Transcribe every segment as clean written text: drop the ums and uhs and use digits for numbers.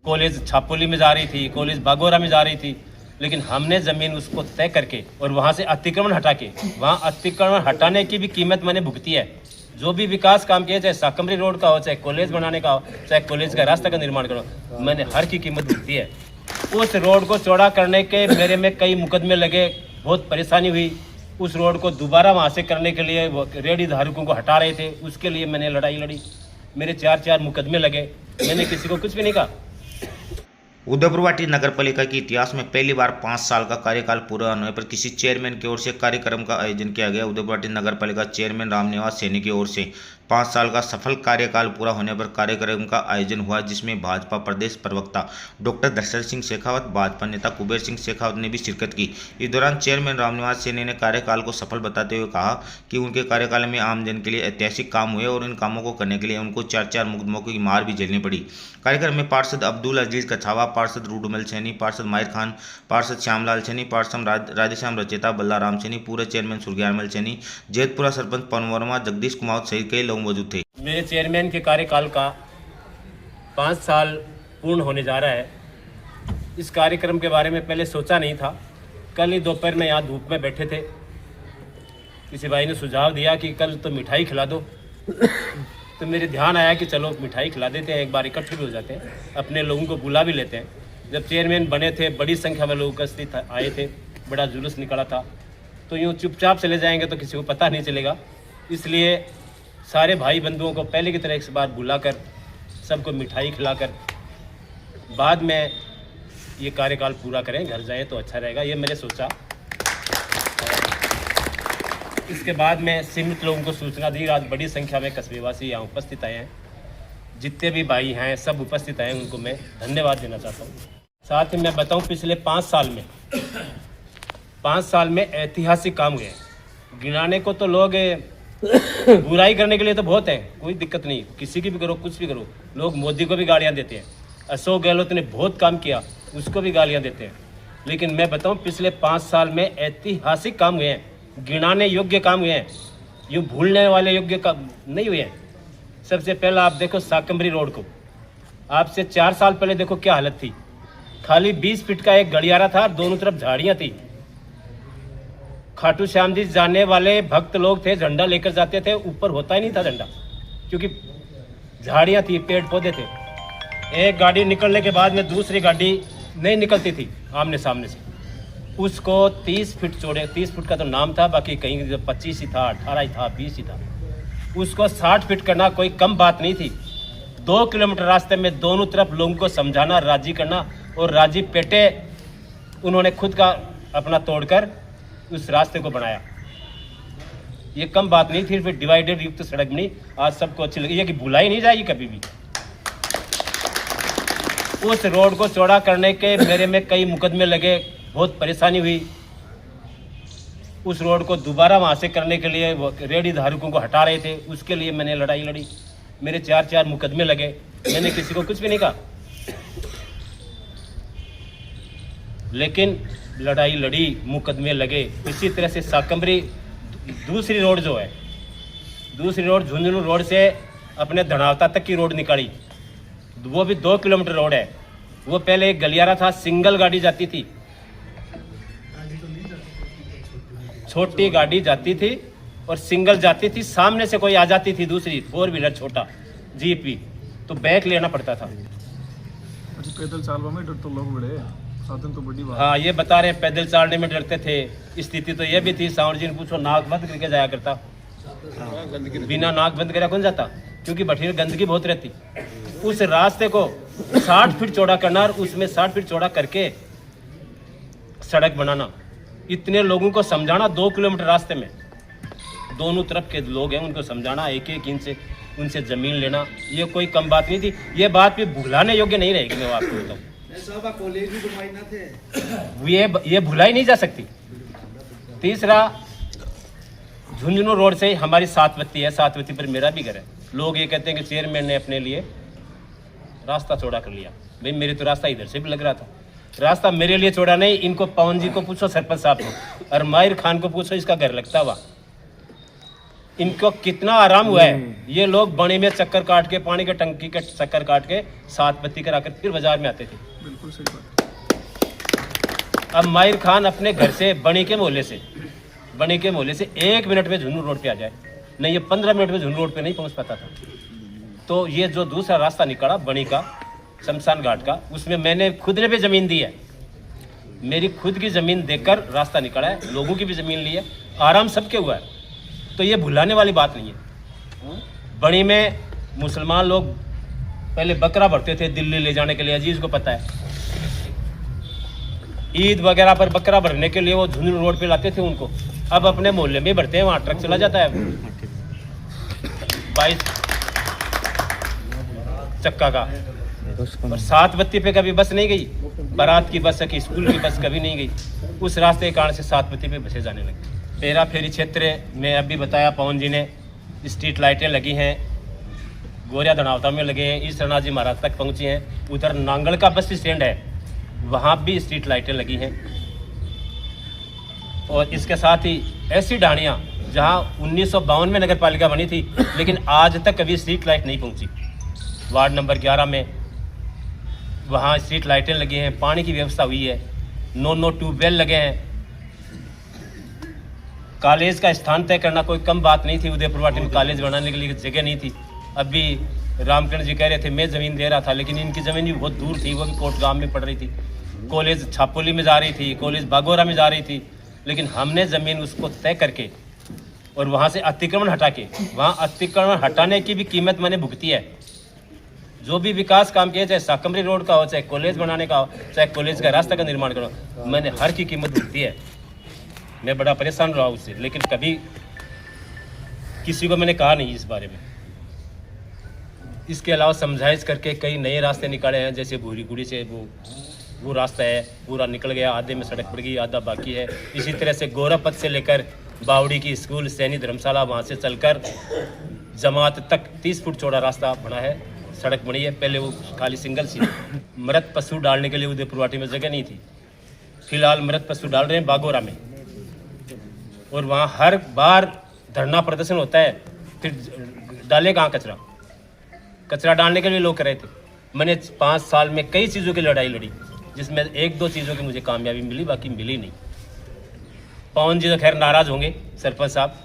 College छापोली में जा रही थी, कॉलेज बागोरा में जा रही थी, लेकिन हमने ज़मीन उसको तय करके और वहाँ से अतिक्रमण हटा के, वहाँ अतिक्रमण हटाने की भी कीमत मैंने भुगती है। जो भी विकास काम किया, चाहे साकम्बरी रोड का हो, चाहे कॉलेज बनाने का हो, चाहे कॉलेज का रास्ता का निर्माण करो, मैंने हर की कीमत भुगती है। उस रोड को चौड़ा करने के मेरे में कई मुकदमे लगे, बहुत परेशानी हुई। उस रोड को दोबारा वहाँ से करने के लिए वो रेडी धारकों को हटा रहे थे, उसके लिए मैंने लड़ाई लड़ी। मेरे 4 मुकदमे लगे, मैंने किसी को कुछ भी नहीं कहा। उदयपुरवाटी नगर पालिका के इतिहास में पहली बार 5 साल का कार्यकाल पूरा होने पर किसी चेयरमैन की ओर से कार्यक्रम का आयोजन किया गया। उदयपुरवाटी नगर पालिका चेयरमैन रामनिवास सैनी की ओर से 5 साल का सफल कार्यकाल पूरा होने पर कार्यक्रम का आयोजन हुआ, जिसमें भाजपा प्रदेश प्रवक्ता डॉक्टर दशरथ सिंह शेखावत, भाजपा नेता कुबेर सिंह शेखावत ने भी शिरकत की। इस दौरान चेयरमैन रामनिवास सैनी ने कार्यकाल को सफल बताते हुए कहा कि उनके कार्यकाल में आम जन के लिए ऐतिहासिक काम हुए और इन कामों को करने के लिए उनको 4 मुकदमों की मार भी झेलनी पड़ी। कार्यक्रम में पार्षद अब्दुल अजीज कछावा, पार्षद रूडुमल सैनी, पार्षद माहिर खान, पार्षद श्यामलाल सैनी, पार्षद राधेश्याम रचेता, बल्लाराम सैनी, पूर्व चेयरमैन सुरग्यारमल सैनी, जैतपुरा सरपंच पवन वर्मा, जगदीश कुमार सहित कई लोग मौजूद थे। मेरे चेयरमैन के कार्यकाल का 5 साल पूर्ण होने जा रहा है। इस कार्यक्रम के बारे में पहले सोचा नहीं था। कल ही दोपहर में यहाँ धूप में बैठे थे, किसी भाई ने सुझाव दिया कि कल तो मिठाई खिला दो तो मेरे ध्यान आया कि चलो मिठाई खिला देते हैं, एक बार इकट्ठे भी हो जाते हैं, अपने लोगों को बुला भी लेते हैं। जब चेयरमैन बने थे, बड़ी संख्या में लोग उपस्थित आए थे, बड़ा जुलूस निकला था, तो यूँ चुपचाप चले जाएंगे तो किसी को पता नहीं चलेगा। इसलिए सारे भाई बंधुओं को पहले की तरह एक बार बुलाकर सबको मिठाई खिलाकर बाद में ये कार्यकाल पूरा करें, घर जाएं तो अच्छा रहेगा, ये मैंने सोचा। इसके बाद में सीमित लोगों को सूचना दी। आज बड़ी संख्या में कस्बेवासी यहाँ उपस्थित आए हैं, जितने भी भाई हैं सब उपस्थित आए हैं, उनको मैं धन्यवाद देना चाहता हूँ। साथ ही मैं बताऊँ, पिछले 5 साल में ऐतिहासिक काम हुए। गिनाने को तो लोग बुराई करने के लिए तो बहुत है, कोई दिक्कत नहीं, किसी की भी करो, कुछ भी करो। लोग मोदी को भी गालियाँ देते हैं, अशोक गहलोत ने बहुत काम किया, उसको भी गालियाँ देते हैं। लेकिन मैं बताऊँ, पिछले 5 साल में ऐतिहासिक काम हुए हैं, गिनाने योग्य काम हुए हैं, यूँ भूलने वाले योग्य काम नहीं हुए हैं। सबसे पहला आप देखो साकम्बरी रोड को, आपसे 4 साल पहले देखो क्या हालत थी। खाली 20 फीट का एक गलियारा था, दोनों तरफ झाड़ियाँ थी। खाटू श्याम जी जाने वाले भक्त लोग थे, झंडा लेकर जाते थे, ऊपर होता ही नहीं था झंडा, क्योंकि झाड़ियाँ थी, पेड़ पौधे थे। एक गाड़ी निकलने के बाद में दूसरी गाड़ी नहीं निकलती थी आमने सामने से। उसको 30 फीट चौड़े, 30 फीट का तो नाम था, बाकी कहीं 25 ही था, 18 ही था, 20 ही था। उसको 60 फीट करना कोई कम बात नहीं थी। 2 किलोमीटर रास्ते में दोनों तरफ लोगों को समझाना, राजी करना, और राजी पेटे उन्होंने खुद का अपना तोड़कर उस रास्ते को बनाया। ये कम बात नहीं थी। फिर डिवाइडेड युक्त सड़क बनी, आज सबको अच्छी लगी, ये कि भुलाई नहीं जाएगी कभी भी। उस रोड को चौड़ा करने के मेरे में कई मुकदमे लगे, बहुत परेशानी हुई। उस रोड को दोबारा वहाँ से करने के लिए वो रेडी धारकों को हटा रहे थे, उसके लिए मैंने लड़ाई लड़ी। मेरे 4 मुकदमे लगे, मैंने किसी को कुछ भी नहीं कहा, लेकिन लड़ाई लड़ी, मुकदमे लगे। इसी तरह से साकम्बरी दूसरी रोड जो है, दूसरी रोड झुंझुनू रोड से अपने धनावता तक की रोड निकाली, वो भी 2 किलोमीटर रोड है। वो पहले एक गलियारा था, सिंगल गाड़ी जाती थी, छोटी गाड़ी जाती थी और सिंगल जाती थी। सामने से कोई आ जाती थी दूसरी 4 व्हीलर छोटा जीप भी, तो बैक लेना पड़ता था। पैदल चलने में डर तो लोग बड़े, साधन तो बड़ी बात। हाँ, ये बता रहे पैदल चलने में डरते थे। स्थिति तो ये भी थी, सावण जी ने पूछो, नाक बंद करके जाया करता। बिना नाक बंद करे कौन जाता, क्योंकि भटीर गंदगी बहुत रहती। उस रास्ते को 60 फीट चौड़ा करना और उसमें 60 फीट चौड़ा करके सड़क बनाना, इतने लोगों को समझाना, 2 किलोमीटर रास्ते में दोनों तरफ के लोग हैं, उनको समझाना, एक इंच से उनसे जमीन लेना, ये कोई कम बात नहीं थी। ये बात भी भुलाने योग्य नहीं रहेगी, मैं आपको बताऊँ। ये भुलाई नहीं जा सकती। तीसरा, झुंझुनू रोड से हमारी सातवती है, सातवती पर मेरा भी घर है। लोग ये कहते हैं कि चेयरमैन ने अपने लिए रास्ता चौड़ा कर लिया। भाई, मेरे तो रास्ता इधर से भी लग रहा था। रास्ता मेरे लिए चौड़ा नहीं, इनको पवन जी को पूछो, सरपंच साहब को, और माहिर खान को पूछो, इसका घर लगता हुआ। इनको कितना आराम हुआ है। ये लोग बणी में चक्कर काट के, पानी के टंकी के चक्कर काट के 7 बत्ती कराकर फिर बाजार में आते थे। बिल्कुल सही बात। अब माहिर खान अपने घर से बणी के मोहल्ले से 1 मिनट में झुन्नू रोड पे आ जाए, नहीं ये 15 मिनट में झुन्नू रोड पे नहीं पहुंच पाता था। तो ये जो दूसरा रास्ता निकला बणी का, शमशान घाट का, उसमें मैंने खुद ने भी ज़मीन दी है। मेरी खुद की ज़मीन देकर रास्ता निकला है, लोगों की भी ज़मीन ली है, आराम सबके हुआ है। तो ये भुलाने वाली बात नहीं है। बणी में मुसलमान लोग पहले बकरा भरते थे दिल्ली ले जाने के लिए, अजीज को पता है। ईद वगैरह पर बकरा भरने के लिए वो झुन्नू रोड पे लाते थे उनको। अब अपने मोहल्ले में भरते हैं, वहाँ ट्रक चला जाता है 22 चक्का का। और 7 बत्ती पे कभी बस नहीं गई, बारात की बस की, स्कूल की बस कभी नहीं गई। उस रास्ते के कारण से 7 बत्ती पे बसें जाने लगी। पेरा फेरी क्षेत्र में अभी बताया पवन जी ने, स्ट्रीट लाइटें लगी हैं, गोरिया धनावता में लगे हैं, ईस्ट रणाजी महाराज तक पहुँची हैं। उधर नांगल का बस स्टैंड है, वहाँ भी स्ट्रीट लाइटें लगी हैं। और इसके साथ ही ऐसी ढाणियाँ जहाँ 1952 में नगर पालिका बनी थी, लेकिन आज तक कभी स्ट्रीट लाइट नहीं पहुँची। वार्ड नंबर 11 में वहाँ स्ट्रीट लाइटें लगी हैं, पानी की व्यवस्था हुई है, 9 ट्यूबवेल लगे हैं। कॉलेज का स्थान तय करना कोई कम बात नहीं थी। उदयपुर वाटी में कॉलेज बनाने के लिए जगह नहीं थी। अभी रामकिरण जी कह रहे थे मैं ज़मीन दे रहा था, लेकिन इनकी ज़मीन भी बहुत दूर थी, वो भी कोट गांव में पड़ रही थी। कॉलेज छापोली में जा रही थी, कॉलेज बागोरा में जा रही थी, लेकिन हमने ज़मीन उसको तय करके और वहाँ से अतिक्रमण हटा के, वहाँ अतिक्रमण हटाने की भी कीमत मैंने भुगती है। जो भी विकास काम किया, चाहे साकमरी रोड का हो, चाहे कॉलेज बनाने का हो, चाहे कॉलेज का रास्ता का निर्माण करो, मैंने हर की कीमत भुगती है। मैं बड़ा परेशान रहा उससे, लेकिन कभी किसी को मैंने कहा नहीं इस बारे में। इसके अलावा समझाइश करके कई नए रास्ते निकाले हैं, जैसे भूरी गुड़ी से वो रास्ता है पूरा निकल गया, आधे में सड़क पड़ गई, आधा बाकी है। इसी तरह से गोरापत से लेकर बावड़ी की स्कूल, सैनी धर्मशाला, वहाँ से चलकर जमात तक 30 फुट चौड़ा रास्ता बना है, सड़क बनी है। पहले वो खाली सिंगल सी मृत पशु डालने के लिए उदयपुर वाटी में जगह नहीं थी। फिलहाल मृत पशु डाल रहे हैं बागोरा में, और वहाँ हर बार धरना प्रदर्शन होता है। फिर डाले कहाँ कचरा डालने के लिए लोग कर रहे थे। मैंने 5 साल में कई चीज़ों की लड़ाई लड़ी, जिसमें 1-2 चीज़ों की मुझे कामयाबी मिली, बाकी मिली नहीं। पवन जी तो खैर नाराज़ होंगे सरपंच साहब,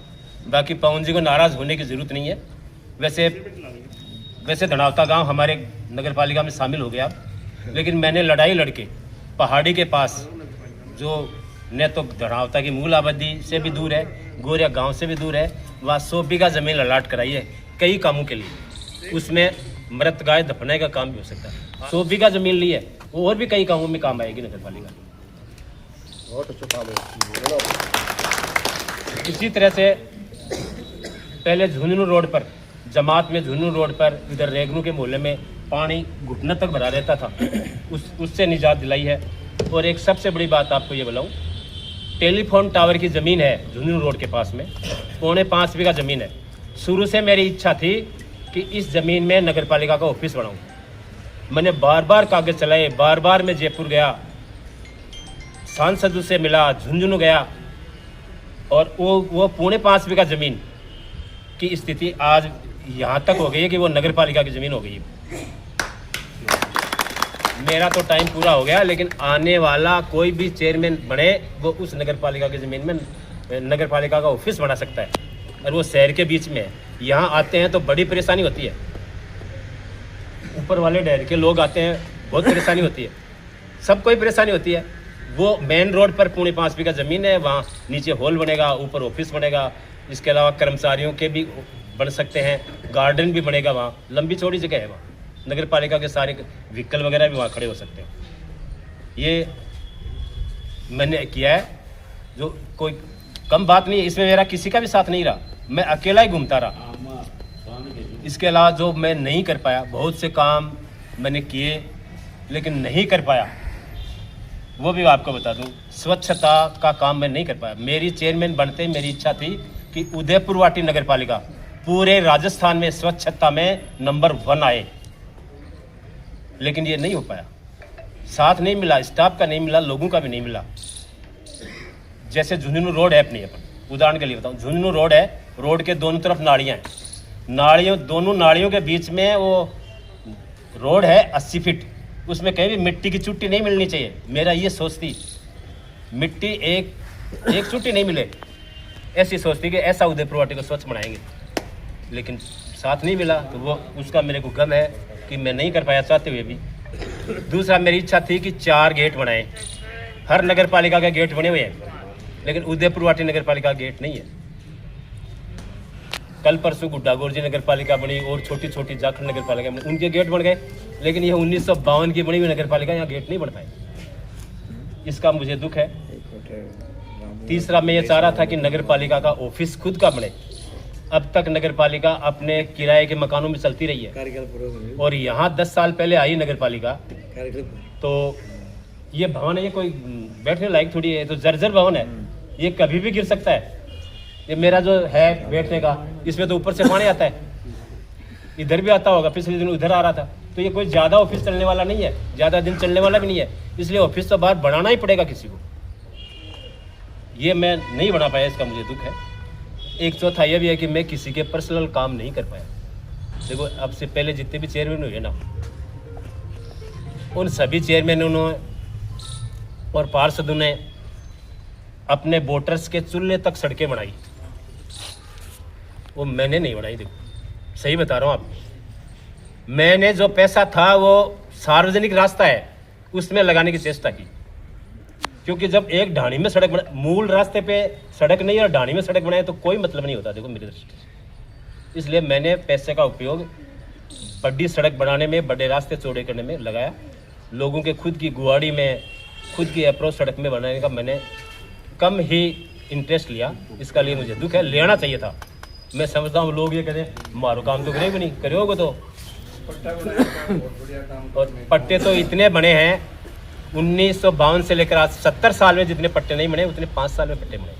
बाकी पवन जी को नाराज़ होने की ज़रूरत नहीं है। वैसे धनावता गांव हमारे नगर पालिका में शामिल हो गया, लेकिन मैंने लड़ाई लड़के पहाड़ी के पास, जो न तो धनावता की मूल आबादी से भी दूर है, गोरिया गांव से भी दूर है, वहाँ 100 बीघा ज़मीन अलाट कराई है कई कामों के लिए। उसमें मृत गाय दफनाए का काम भी हो सकता है। 100 बीघा ज़मीन ली है, वो और भी कई कामों में काम आएगी नगर पालिका। बहुत अच्छा काम है। इसी तरह से पहले झुन्नू रोड पर, जमात में झुन्नू रोड पर, इधर रेगनू के मोहल्ले में पानी घुटने तक भरा रहता था, उससे निजात दिलाई है। और एक सबसे बड़ी बात आपको ये बताऊँ, टेलीफोन टावर की ज़मीन है झुन्नू रोड के पास में, 4.5 बीघा ज़मीन है। शुरू से मेरी इच्छा थी कि इस ज़मीन में नगर पालिका का ऑफिस बनाऊँ। मैंने बार बार कागज़ चलाए, बार बार मैं जयपुर गया, सांसद से मिला, झुंझुनू गया, और वो 4.5 बीघा ज़मीन की स्थिति आज यहाँ तक हो गई है कि वो नगर पालिका की ज़मीन हो गई है। मेरा तो टाइम पूरा हो गया, लेकिन आने वाला कोई भी चेयरमैन बने, वो उस नगर पालिका की ज़मीन में नगर पालिका का ऑफिस बना सकता है। और वो शहर के बीच में है। यहाँ आते हैं तो बड़ी परेशानी होती है, ऊपर वाले डैर के लोग आते हैं, बहुत परेशानी होती है, सबको ही परेशानी होती है। वो मेन रोड पर 4.5 बीघा ज़मीन है, वहाँ नीचे हॉल बनेगा, ऊपर ऑफिस बनेगा। इसके अलावा कर्मचारियों के भी बन सकते हैं, गार्डन भी बनेगा, वहाँ लंबी चौड़ी जगह है, वहाँ नगर पालिका के सारे व्हीकल वगैरह भी वहाँ खड़े हो सकते हैं। ये मैंने किया है, जो कोई कम बात नहीं है। इसमें मेरा किसी का भी साथ नहीं रहा, मैं अकेला ही घूमता रहा। इसके अलावा जो मैं नहीं कर पाया, बहुत से काम मैंने किए लेकिन नहीं कर पाया, वो भी आपको बता दूं। स्वच्छता का काम मैं नहीं कर पाया। मेरी चेयरमैन बनते मेरी इच्छा थी कि उदयपुर वाटी नगर पालिका पूरे राजस्थान में स्वच्छता में नंबर 1 आए, लेकिन ये नहीं हो पाया। साथ नहीं मिला, स्टाफ का नहीं मिला, लोगों का भी नहीं मिला। जैसे झुंझुनू रोड है, अपनी उदाहरण के लिए बताऊं, झुंझुनू रोड है, रोड के दोनों तरफ नालियाँ हैं, दोनों नालियों के बीच में वो रोड है 80 फीट, उसमें कहीं भी मिट्टी की चुट्टी नहीं मिलनी चाहिए। मेरा ये सोच थी, मिट्टी एक चुट्टी नहीं मिले, ऐसी सोचती कि ऐसा उदयपुर वाटी को स्वच्छ बनाएंगे, लेकिन साथ नहीं मिला। तो वो उसका मेरे को गम है कि मैं नहीं कर पाया चाहते हुए भी। दूसरा मेरी इच्छा थी कि 4 गेट बनाएं, हर नगर पालिका के गेट बने हुए हैं, लेकिन उदयपुर वाटी नगर पालिका गेट नहीं है। कल परसों गुड्डागोर जी नगर पालिका बनी और छोटी छोटी जाखड़ नगर पालिका बनी, उनके गेट बन गए, लेकिन यह 1952 की बनी हुई नगर पालिका यहाँ गेट नहीं बन पाए। इसका मुझे दुख है। तीसरा मैं ये चाह रहा था कि नगर पालिका का ऑफिस खुद का बने। अब तक नगर पालिका अपने किराए के मकानों में चलती रही है, और यहाँ 10 साल पहले आई नगर पालिका, तो ये भवन है, ये कोई बैठने लायक थोड़ी है, तो जर्जर भवन है, ये कभी भी गिर सकता है। ये मेरा जो है बैठने का, इसमें तो ऊपर से पानी आता है, इधर भी आता होगा, पिछले दिन उधर आ रहा था। तो ये कोई ज़्यादा ऑफिस चलने वाला नहीं है, ज़्यादा दिन चलने वाला भी नहीं है, इसलिए ऑफिस तो बाहर बनाना ही पड़ेगा किसी को। ये मैं नहीं बना पाया, इसका मुझे दुख है। एक चौथा ये भी है कि मैं किसी के पर्सनल काम नहीं कर पाया। देखो, अब से पहले जितने भी चेयरमैन हुए ना, उन सभी चेयरमैनों और पार्षदों ने अपने वोटर्स के चूल्हे तक सड़कें बनाई, वो मैंने नहीं बनाई। देखो, सही बता रहा हूँ आप, मैंने जो पैसा था वो सार्वजनिक रास्ता है उसमें लगाने की चेष्टा की, क्योंकि जब एक ढाणी में सड़क बना, मूल रास्ते पे सड़क नहीं और ढाणी में सड़क बनाए तो कोई मतलब नहीं होता। देखो मेरी दृष्टि से, इसलिए मैंने पैसे का उपयोग बड़ी सड़क बनाने में, बड़े रास्ते चौड़े करने में लगाया। लोगों के खुद की गुआड़ी में, खुद की अप्रोच सड़क में बनाने का मैंने कम ही इंटरेस्ट लिया। इसका लिए मुझे दुख है, लेना चाहिए था। मैं समझता हूँ लोग ये कहते मारो काम तो करेगा नहीं, करोगे तो। और पट्टे तो इतने बने हैं, 1952 से लेकर आज 70 साल में जितने पट्टे नहीं बने उतने 5 साल में पट्टे बने।